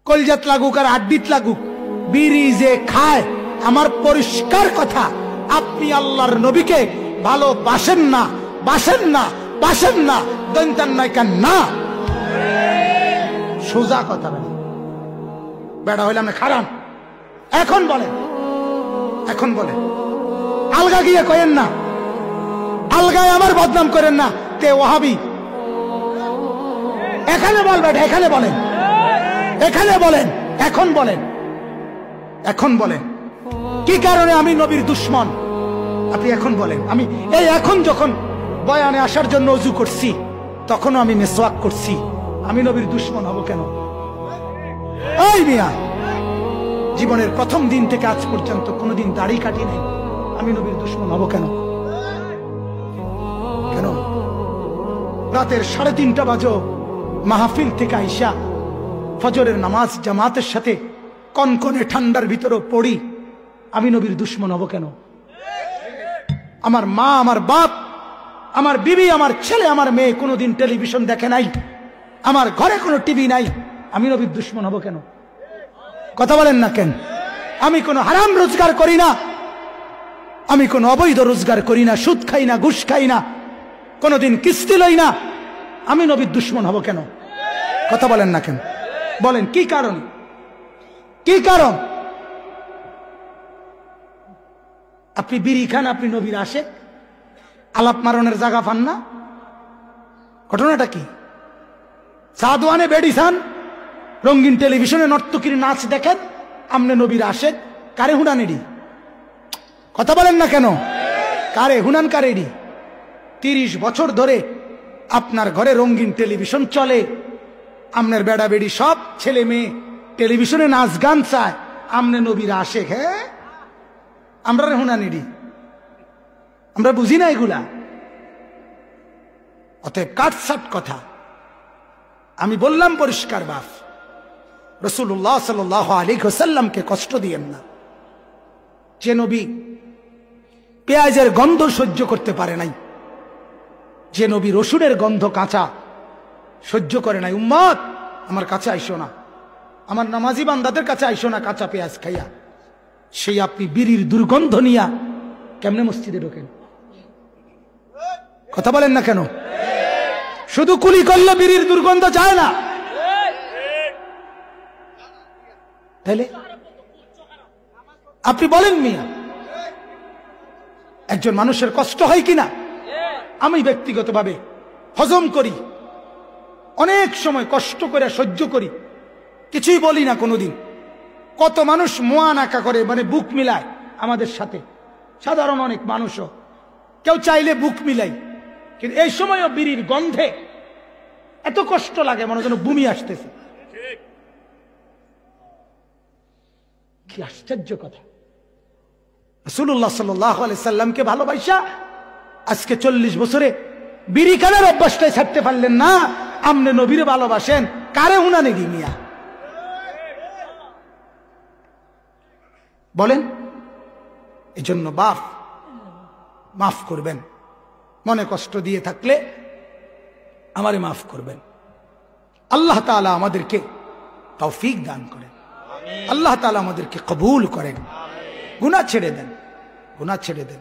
কলজাত লাগুক আর আড্ডিত লাগুক, বিড়ি যে খায়, আমার পরিষ্কার কথা, আপনি আল্লাহর নবীকে ভালোবাসেন না, বাসেন না, বাসেন না, দৈন্তান নায়িকান না। সোজা কথা বলেন, বেড়া হইলাম না খারাপ। এখন বলেন, এখন বলেন, আলগা গিয়ে কয়েন না, আলগায় আমার বদনাম করেন না, তে ওয়াহাবি। এখানে বলবেন, এখানে বলেন, এখানে বলেন, এখন বলেন, এখন বলেন কি কারণে আমি নবীর দুশ্মন? আপনি এখন বলেন। আমি এই এখন যখন বয়ানে আসার জন্য ওযু করছি, তখনও আমি মিসওয়াক করছি, আমি নবীর দুশ্মন হব কেন? এই মিয়া, জীবনের প্রথম দিন থেকে আজ পর্যন্ত কোনোদিন দাড়ি কাটি নাই, আমি নবীর দুশ্মন হব কেন? কেন? রাতের 3:30 বাজে মাহফিল থেকে আইসা ফজরের নামাজ জামাতের সাথে কনকনে ঠান্ডার ভিতরেও পড়ি, আমি নবীর দুশ্মন হব কেন? আমার মা, আমার বাপ, আমার বিবি, আমার ছেলে, আমার মেয়ে কোনোদিন টেলিভিশন দেখে নাই, আমার ঘরে কোনো টিভি নাই, আমি নবীর দুশ্মন হব কেন? কথা বলেন না কেন? আমি কোনো হারাম রোজগার করি না, আমি কোনো অবৈধ রোজগার করি না, সুদ খাই না, ঘুষ খাই না, কোনোদিন কিস্তি লই না, আমি নবীর দুশ্মন হব কেন? কথা বলেন না কেন? বলেন কি কারণ? কি কারণ? আপনি বিড়ি খান, আপনি নবীর আশেক, আলাপ মারণের জায়গা পান না? ঘটনাটা কি? সাদওয়ানে বেড়ি খান, রঙিন টেলিভিশনে নর্তকীর নাচ দেখেন, আমনে নবীর আশেক, কারে হুনানেডি? কথা বলেন না কেন? কারে হুনান, কারেডি? 30 বছর ধরে আপনার ঘরে রঙিন টেলিভিশন চলে, আমনের বেড়া বেড়ি সব ছেলে মেয়ে টেলিভিশনে নাচ গান চায়, আমনে নবীর আশেক। হ্যাঁ, আমরা হুনানিডি, আমরা বুঝি না এগুলা। অতএব কাটসাট কথা আমি বললাম পরিষ্কার বাপ, রাসূলুল্লাহ সাল্লাল্লাহু আলাইহি ওয়াসাল্লামকে কষ্ট দিয়েন না। যে নবী পেঁয়াজের গন্ধ সহ্য করতে পারে নাই, যে নবী রসুনের গন্ধ কাঁচা সহ্য করে নাই, উম্মত আমার কাছে আইসো না, আমার নামাজি বান্দাদের কাছে আইসো না কাঁচা পেঁয়াজ খাইয়া, সেই আপনি বিড়ির দুর্গন্ধ নিয়া কেমনে মসজিদে ঢোকেন? কথা বলেন না কেন? শুধু কুলি করলে বিড়ির দুর্গন্ধ যায় না, তাইলে আপনি বলেন মিয়া, একজন মানুষের কষ্ট হয় কিনা? আমি ব্যক্তিগতভাবে হজম করি, অনেক সময় কষ্ট করে সহ্য করি, কিছুই বলি না কোনোদিন। কত মানুষ মোয়ানাকা করে, মানে বুক মিলায় আমাদের সাথে, সাধারণ অনেক মানুষও, কেউ চাইলে বুক মিলাই, কিন্তু এই সময়ও বিড়ির গন্ধে এত কষ্ট লাগে, মনে যেন বমি আসতেছে। কি আশ্চর্য কথা! রাসূলুল্লাহ সাল্লাল্লাহু আলাইহি সাল্লামকে ভালোবাসা আজকে 40 বছরে বিড়ি খানের অভ্যাসটাই ছাড়তে পারলেন না, আমনে নবীরে ভালোবাসেন, কারে হুনানি মিয়া? বলেন। এজন্য বাপ মাফ করবেন, মনে কষ্ট দিয়ে থাকলে আমারে মাফ করবেন। আল্লাহ তাআলা আমাদেরকে তৌফিক দান করেন, আল্লাহ তাআলা আমাদেরকে কবুল করেন, গুনাহ ছেড়ে দেন, গুনাহ ছেড়ে দেন।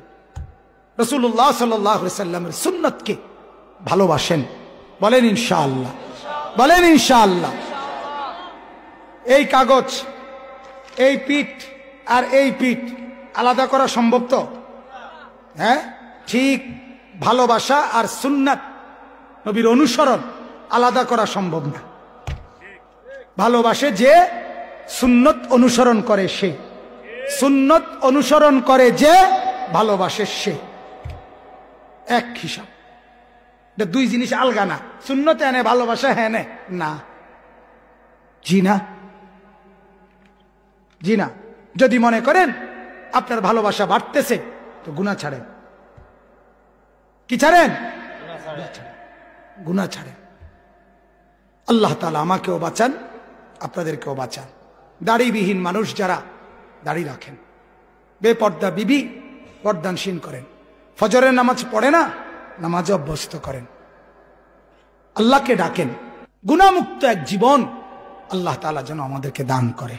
রাসূলুল্লাহ সাল্লাল্লাহু আলাইহি সাল্লামের সুন্নতকে ভালোবাসেন, বলেন ইনশাআল্লাহ, বলেন ইনশাআল্লাহ। এই কাগজ, এই পিঠ আর এই পিঠ আলাদা করা সম্ভব তো? হ্যাঁ, ঠিক ভালোবাসা আর সুন্নাত নবীর অনুসরণ আলাদা করা সম্ভব না। ভালোবাসে যে, সুন্নত অনুসরণ করে সে, সুন্নত অনুসরণ করে যে, ভালোবাসে সে, এক হিসাব। দুই জিনিস আলগা না। সুন্নতে এনে ভালোবাসা হ্যাঁ না, জি না, জি না। যদি মনে করেন আপনার ভালোবাসা বাড়তেছে, তো গুনাহ ছাড়েন। কি ছাড়েন? গুনাহ ছাড়েন। আল্লাহ তাআলা আমাকেও বাঁচান, আপনাদেরকেও বাঁচান। দাড়িবিহীন মানুষ যারা দাড়ি রাখেন, বেপর্দা বিবি পর্দানশীন করেন, ফজরের নামাজ পড়ে না, নামাজে অভ্যস্ত করেন, আল্লাহকে ডাকেন, গুনাহমুক্ত এক জীবন আল্লাহ তাআলা যেন আমাদেরকে দান করে।